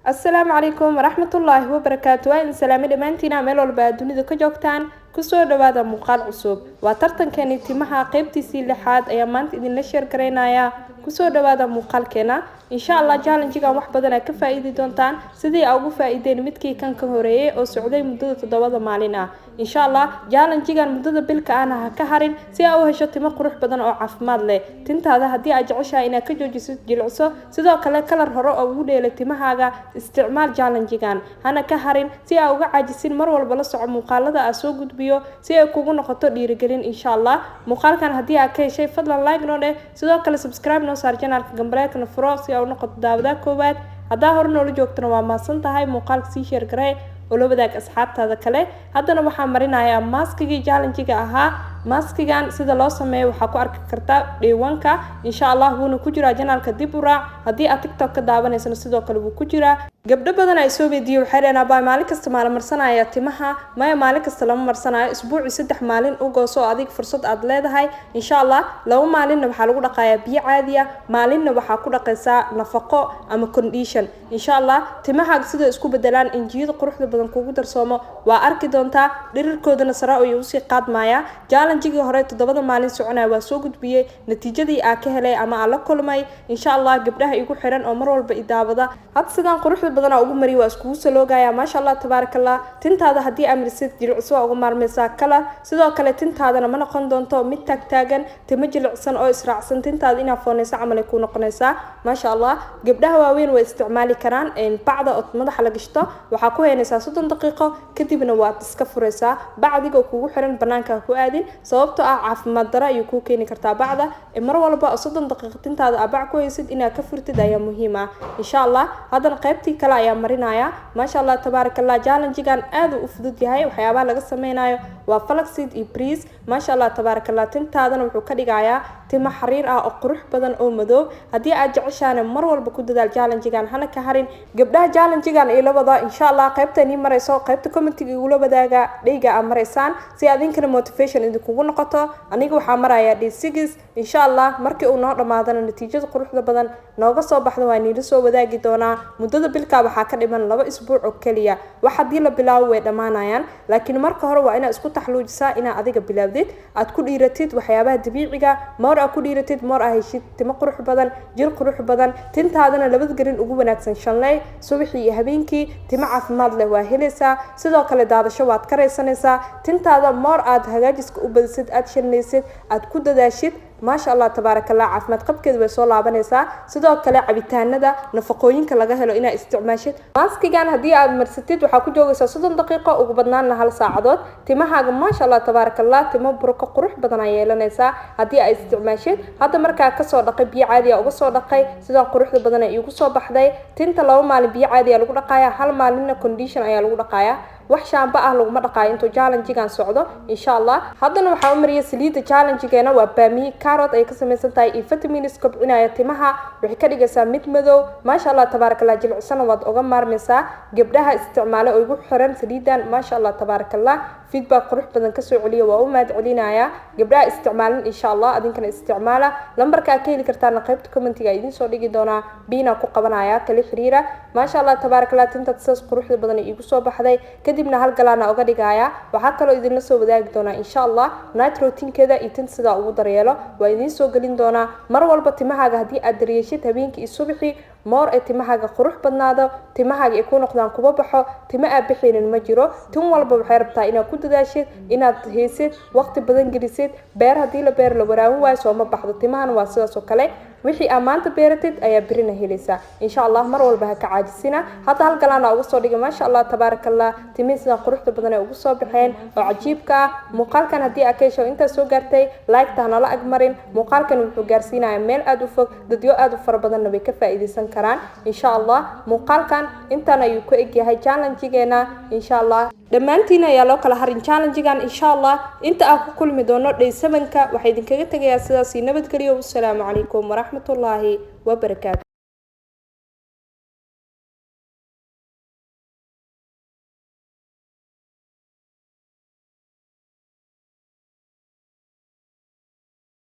السلام عليكم ورحمة الله وبركاته وإن سلام دمانتنا ميل walba dunida ka joogtaan kusoo dhawaada muuqaal cusub waa tartankeeni timaha qaybtiisii lixaad ayaa maanta idin la share gareynaya kusoo dhawaada muuqaalkeena insha Allah challenge-gan wax badan ka faa'iidi doontaan sidii aad ugu faa'iideen midkii kan ka horeeyay oo socday muddada 7 maalin ah insha Allah challenge-gan muddada bilka aan ka harin si aad u hesho timo qurux badan oo caafimaad leh tintaada hadii aad jeceshahay inaad ka joojiso jilciso sidoo kale kalar hore oo ugu dheelay timahaaga isticmaal challenge-gan hana ka harin si aad uga caajisin mar walba la soco muuqaalada aad soo gudbiyo si ay kugu noqoto dhiirigelin insha Allah muuqaalkan hadii aad ka heshay fadlan like noo dheh sidoo kale subscribe noo saar channelka gambalelka furo si aad u noqoto daawada koowaad hadaa hore noola joogtana waa maasan tahay muuqaalka si share garee oo la wadaag asxaabtaada kale haddana waxaan marinayaa maskigi challenge-ga ahaa maskigan sida loo sameeyo waxa ku arki kartaa dheewanka insha Allah wuuna ku jiraa channelka dib u raac hadii aad TikTok ka daawanayso sidoo kale wuu ku jiraa gabdho badan ay soo weydiiyay waxay dhanaabay maalin kasta marsanaya timaha maalin kasta lama marsanayo isbuuci 3 maalin u gooso adig fursad aad leedahay insha Allah laba maalin waxa lagu dhaqayaa biyo caadi ah maalinna waxa ku dhaqaysaa nafaqo ama condition insha Allah timaha sida isku bedelaan injiyada quruxda badan kugu darsoomo waa arki doontaa dhirirkoodana sare oo u sii qaadmaya challenge-gi hore 7 maalin soconay waa soo gudbiyay natiijadii aan ka helay ama aan la kulmay insha Allah gabdhaha igu xiran oo mar walba idaabada had sidaan quruxda badan ugu mari waa isku saloogaya ma sha Allah tabarakallah tintaada hadii amrisid jilciso ugu marmaysa kala sidoo kale tintaadana ma noqon doonto mid taagan timo jilicsan oo israacsan tintaada ina foonaysa amal ay ku noqonaysa ma sha Allah gabdhaha waaweyn way isticmaali karaan in bacda oo madaxa la gashto waxa ku heynaysa 30 daqiiqo kadibna waad iska furaysaa bacdiga kugu xiran banaanka ku aadin sababtoo ah caafimaad dara ay ku keeni kartaa bacda mar walba 30 daqiiqo tintaada abac ku haysid inaad ka furtid ayaa muhiim ah insha Allah hadan qaybtii kale ayaa marinaya ma sha Allah tabarakallah challenge-gan aad u fudud yahay waxyaabaha laga sameeyo waa flaxseed iyo breeze ma sha Allah tabarakallah tintaadana wuxuu ka dhigayaa timo xariir ah oo qurux badan oo madow hadii aad jeceshahay mar walba ku dadaal challenge-gan hana ka harin gabdhaha challenge-gan ay la wada insha Allah qaybtani marayso qaybta comment-iga ugu la wadaaga dhayga aad maraysaan si adinkana motivation idinku noqoto aniga waxa maraya day 6 insha Allah markii uu noo dhamaadana natiijada quruxda badan nooga soo baxdo waa niila soo wadaagi doonaa muddada bilka waxa ka dhiman 2 isbuuc oo kaliya wax hadii la bilaawo way dhamaanayaan laakiin marka hore waa inaad isku taxluujisaa inaad adiga bilaawdid aad ku dhiiratid waxyaabaha dabiiciga mar aad ku dhiiratid mar aad heshid timo qurux badan jir qurux badan tintaadana labada garin ugu wanaagsan shanlay subaxii iyo habeenkii timo caafimaad leh waa helaysaa sidoo kale daadasho waad ka reysanaysaa tintaada mar aad hagaajiska u badisid aad shanaysid aad ku dadaashid ما شاء الله تبارك الله عافمad qabkeed way soo laabanaysaa sidoo kale cabitaanada nafaqooyinka laga helo ina isticmaashid maskigan hadii aad marsatid waxa ku joogaysaa 30 daqiiqo ugu badnaana hal saacadood timahaaga ma sha Allah تبارك الله timo burko qurux badan ay yeelanaysaa hadii aad isticmaashid hadda markaa ka soo dhaqay biyo caadi ah uga soo dhaqay sida quruxda badan ay ugu soo baxday tinta laba maalin biyo caadi ah lagu dhaqayaa hal maalinna condition ayaa lagu dhaqayaa wax shaamba ah lagu ma dhaqaayo intuu challenge-gan socdo insha Allah haddana waxa u mariyay saliida challenge-geena waa baami carrot ay ka samaysan tahay iyo vitamins kobcinaya timaha wixii ka dhigaysaa mid madow ma sha Allah tabarakallah jilcsan waad uga maarmaysaa gabdhaha isticmaalo oo ugu xiran saliidan ma sha Allah tabarakallah feedback qurux badan ka soo celiyo waa u mahad celinaya gabdhaha isticmaalan insha Allah adinkana isticmaala lambarka ka heli kartaan qaybta comment-iga idin soo dhigi doona biina ku qabanaya kala xiriira ma sha Allah tabarakallah tinta sas quruxda badan ay igu soo baxday kadibna hal galaana uga dhigaya waxa kale oo idin la soo wadaagi doona insha Allah night routine-keeda iyo tin sida ugu daryeelo waa idin soo galin doona mar walba timahaaga hadii aad daryeeshid habeenkii iyo subaxii moor ee timahaaga qurux badnaado timahaaga ay ku noqdaan kuba baxo timo aad bixinin ma jiro tin walba waxay rabtaa inaad ku dadaashid inaad haysid waqti badan gelisid beer hadii la beer la waraawin waayo soo ma baxdo timahana waa sidaas oo kale wixii amaanta beeratid ayaa birina helaysa insha Allah mar walba ha ka caajisina hada hal galaana ugu soo dhigay ma sha Allah tabarakallah timisa quruxda badan ay ugu soo baxeen oo cajiibka muuqaalkan hadii aad ka hesho inta soo gaartay like tahna la agmarin muuqaalkan wuxuu gaarsiinayaa meel aad u fog dadyo aad u fara badan way ka faa'iideysan karaan insha Allah muuqaalkan intaan ayuu ku eg yahay challenge-geena insha Allah dhamaantiin ayaa loo kala harin challenge-gan insha Allah inta aan ku kulmi doono day 7ka waxa idin kaga tagayaa sidaas nabad galiyo wassalaamu calaykum ورحمة الله وبركاته.